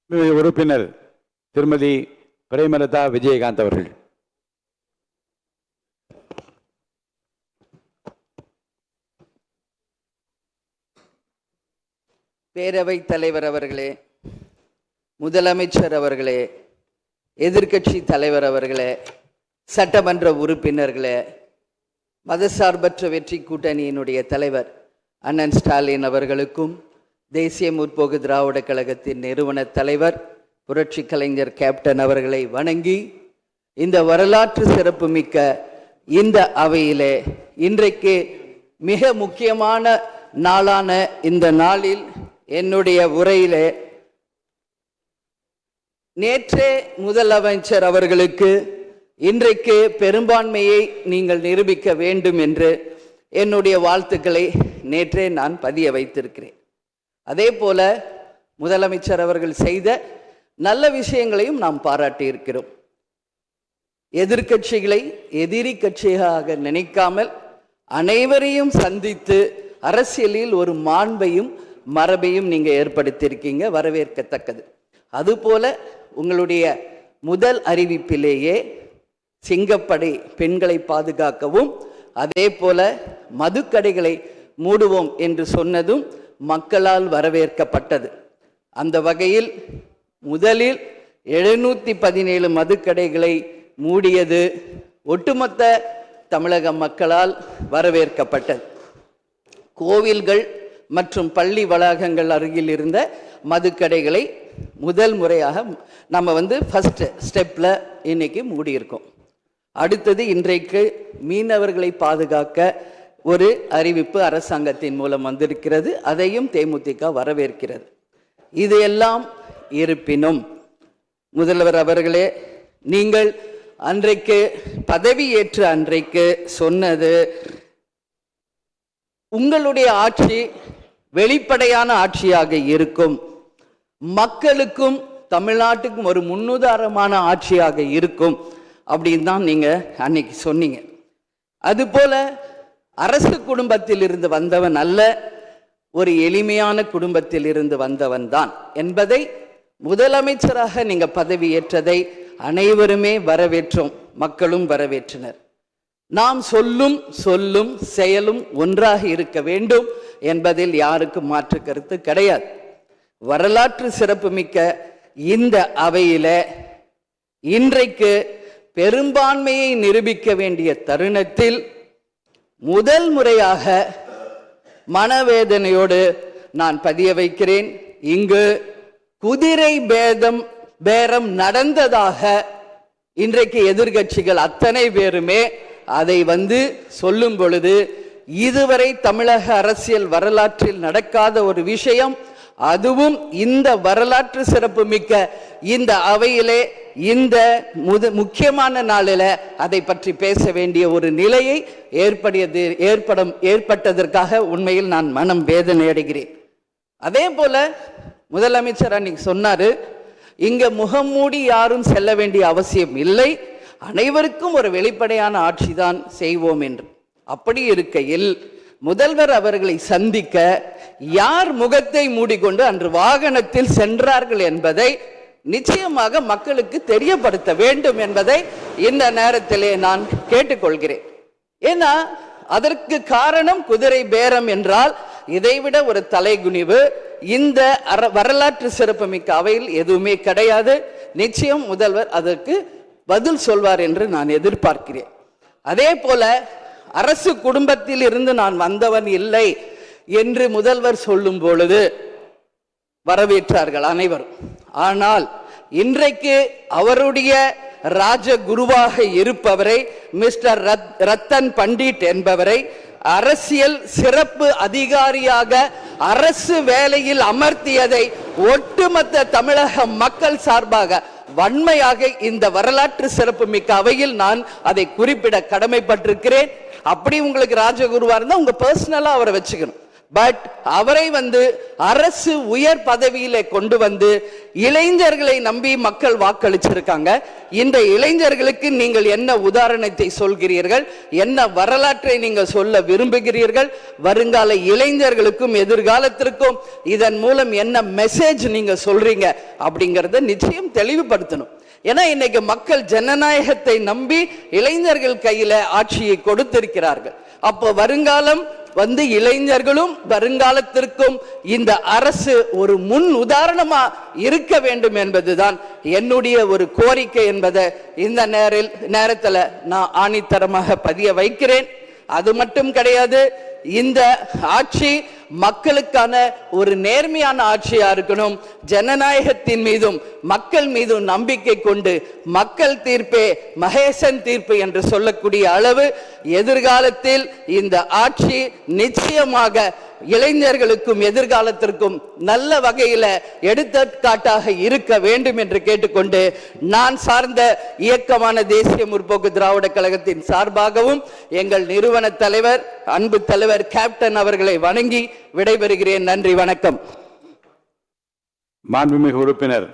உறுப்பினர் திருமதி பிரேமலதா விஜயகாந்த் அவர்கள். பேரவைத் தலைவர் அவர்களே, முதலமைச்சர் அவர்களே, எதிர்க்கட்சி தலைவர் அவர்களே, சட்டமன்ற உறுப்பினர்களே, மதசார்பற்ற வெற்றி கூட்டணியினுடைய தலைவர் அண்ணன் ஸ்டாலின் அவர்களுக்கும், தேசிய முற்போக்கு திராவிட கழகத்தின் நிறுவன தலைவர் புரட்சி கலைஞர் கேப்டன் அவர்களை வணங்கி, இந்த வரலாற்று சிறப்புமிக்க இந்த அவையிலே இன்றைக்கு மிக முக்கியமான நாளான இந்த நாளில் என்னுடைய உரையிலே நேற்றே முதலமைச்சர் அவர்களுக்கு இன்றைக்கு பெரும்பான்மையை நீங்கள் நிரூபிக்க வேண்டும் என்று என்னுடைய வாழ்த்துக்களை நேற்றே நான் பதிய வைத்திருக்கிறேன். அதே போல முதலமைச்சர் அவர்கள் செய்த நல்ல விஷயங்களையும் நாம் பாராட்டியிருக்கிறோம். எதிர்க்கட்சிகளை எதிரி கட்சியாக நினைக்காமல் அனைவரையும் சந்தித்து அரசியலில் ஒரு மாண்பையும் மரபையும் நீங்க ஏற்படுத்தியிருக்கீங்க, வரவேற்கத்தக்கது. அதுபோல உங்களுடைய முதல் அறிவிப்பிலேயே சிங்கப்படை பெண்களை பாதுகாக்கவும், அதே போல மதுக்கடைகளை மூடுவோம் என்று சொன்னதும் மக்களால் வரவேற்கப்பட்டது. அந்த வகையில் முதலில் 717 மதுக்கடைகளை மூடியது ஒட்டுமொத்த தமிழக மக்களால் வரவேற்கப்பட்டது. கோவில்கள் மற்றும் பள்ளி வளாகங்கள் அருகில் இருந்த மதுக்கடைகளை முதல் முறையாக நம்ம ஃபர்ஸ்ட் ஸ்டெப்பில் இன்னைக்கு மூடியிருக்கோம். அடுத்தது இன்றைக்கு மீனவர்களை பாதுகாக்க ஒரு அறிவிப்பு அரசாங்கத்தின் மூலம் வந்திருக்கிறது. அதையும் தேமுதிக வரவேற்கிறது. இது எல்லாம் இருப்பினும் முதல்வர் அவர்களே, நீங்கள் அன்றைக்கு பதவியேற்ற அன்றைக்கு சொன்னது உங்களுடைய ஆட்சி வெளிப்படையான ஆட்சியாக இருக்கும், மக்களுக்கும் தமிழ்நாட்டுக்கும் ஒரு முன்னுதாரணமான ஆட்சியாக இருக்கும் அப்படின்னு தான் நீங்க அன்னைக்கு சொன்னீங்க. அதுபோல அரசு குடும்பத்தில் இருந்து வந்தவன் அல்ல, ஒரு எளிமையான குடும்பத்தில் இருந்து வந்தவன் தான் என்பதை முதலமைச்சராக நீங்க பதவியேற்றதை அனைவருமே வரவேற்றோம், மக்களும் வரவேற்றனர். நாம் சொல்லும் செயலும் ஒன்றாக இருக்க வேண்டும் என்பதில் யாருக்கும் மாற்று கருத்து கிடையாது. வரலாற்று சிறப்புமிக்க இந்த அவையில இன்றைக்கு பெரும்பான்மையை நிரூபிக்க வேண்டிய தருணத்தில் முதல் முறையாக மனவேதனையோடு நான் பதிய வைக்கிறேன், இங்கு குதிரை பேரம் நடந்ததாக இன்றைக்கு எதிர்க்கட்சிகள் அத்தனை பேருமே அதை சொல்லும் பொழுது, இதுவரை தமிழக அரசியல் வரலாற்றில் நடக்காத ஒரு விஷயம், அதுவும் இந்த வரலாற்று சிறப்பு மிக்க இந்த அவையிலே இந்த முக்கியமான நாளில் அதை பற்றி பேச வேண்டிய ஒரு நிலையை ஏற்பட்டதற்காக உண்மையில் நான் மனம் வேதனை அடைகிறேன். அதே போல முதலமைச்சர் அன்னைக்கு சொன்னாரு, இங்க முகம் மூடி யாரும் செல்ல வேண்டிய அவசியம் இல்லை, அனைவருக்கும் ஒரு வெளிப்படையான ஆட்சி தான் செய்வோம் என்று. அப்படி இருக்கையில் முதல்வர் அவர்களை சந்திக்க யார் முகத்தை மூடிக்கொண்டு அன்று வாகனத்தில் சென்றார்கள் என்பதை நிச்சயமாக மக்களுக்கு தெரியப்படுத்த வேண்டும் என்பதை இந்த நேரத்திலே நான் கேட்டுக்கொள்கிறேன். ஏன்னா அதற்கு காரணம் குதிரை பேரம் என்றால் இதைவிட ஒரு தலைகுனிவு இந்த வரலாற்று சிறப்புமிக்க அவையில் எதுவுமே கிடையாது. நிச்சயம் முதல்வர் அதற்கு பதில் சொல்வார் என்று நான் எதிர்பார்க்கிறேன். அதே போல அரசு குடும்பத்தில் இருந்து நான் வந்தவன் இல்லை என்று முதல்வர் சொல்லும் பொழுது வரவேற்றார்கள் அனைவரும். ஆனால் இன்றைக்கு அவருடைய ராஜகுருவாக இருப்பவரை மிஸ்டர் ரத்தன் பண்டிட் என்பவரை அரசியல் சிறப்பு அதிகாரியாக அரசு வேலையில் அமர்த்தியதை ஒட்டுமொத்த தமிழக மக்கள் சார்பாக வன்மையாக இந்த வரலாற்று சிறப்பு மிக்க அவையில் நான் அதை குறிப்பிட கடமைப்பட்டிருக்கிறேன். அப்படி உங்களுக்கு ராஜகுருவா இருந்தா உங்க பர்சனலா அவரை வச்சுக்கணும். பட் அவரை அரசு உயர் பதவியில கொண்டு இளைஞர்களை நம்பி மக்கள் வாக்களிச்சிருக்காங்க. இந்த இளைஞர்களுக்கு நீங்கள் என்ன உதாரணத்தை சொல்கிறீர்கள், என்ன வரலாற்றை நீங்கள் சொல்ல விரும்புகிறீர்கள், வருங்கால இளைஞர்களுக்கும் எதிர்காலத்திற்கும் இதன் மூலம் என்ன மெசேஜ் நீங்க சொல்றீங்க அப்படிங்கறத நிச்சயம் தெளிவுபடுத்தணும். ஏன்னா இன்னைக்கு மக்கள் ஜனநாயகத்தை நம்பி இளைஞர்கள் கையில ஆட்சியை கொடுத்திருக்கிறார்கள். அப்போ வருங்காலம் இளைஞர்களும் வருங்காலத்திற்கும் இந்த அரசு ஒரு முன் உதாரணமா இருக்க வேண்டும் என்பதுதான் என்னுடைய ஒரு கோரிக்கை என்பதை இந்த நேரத்தில் நான் ஆணித்தரமாக பதிய வைக்கிறேன். அது மட்டும் கிடையாது, இந்த ஆட்சி மக்களுக்கான ஒரு நேர்மையான ஆட்சியா இருக்கணும். ஜனநாயகத்தின் மீதும் மக்கள் மீதும் நம்பிக்கை கொண்டு மக்கள் தீர்ப்பே மகேசன் தீர்ப்பு என்று சொல்லக்கூடிய அளவு எதிர்காலத்தில் இந்த ஆட்சி நிச்சயமாக இளைஞர்களுக்கும் எதிர்காலத்திற்கும் நல்ல வகையில எடுத்துக்காட்டாக இருக்க வேண்டும் என்று கேட்டுக்கொண்டு, நான் சார்ந்த இயக்கமான தேசிய முற்போக்கு திராவிட கழகத்தின் சார்பாகவும் எங்கள் நிறுவன தலைவர் அன்பு தலைவர் கேப்டன் அவர்களை வணங்கி விடைபெறுகிறேன். நன்றி, வணக்கம். மாண்புமிகு உறுப்பினர்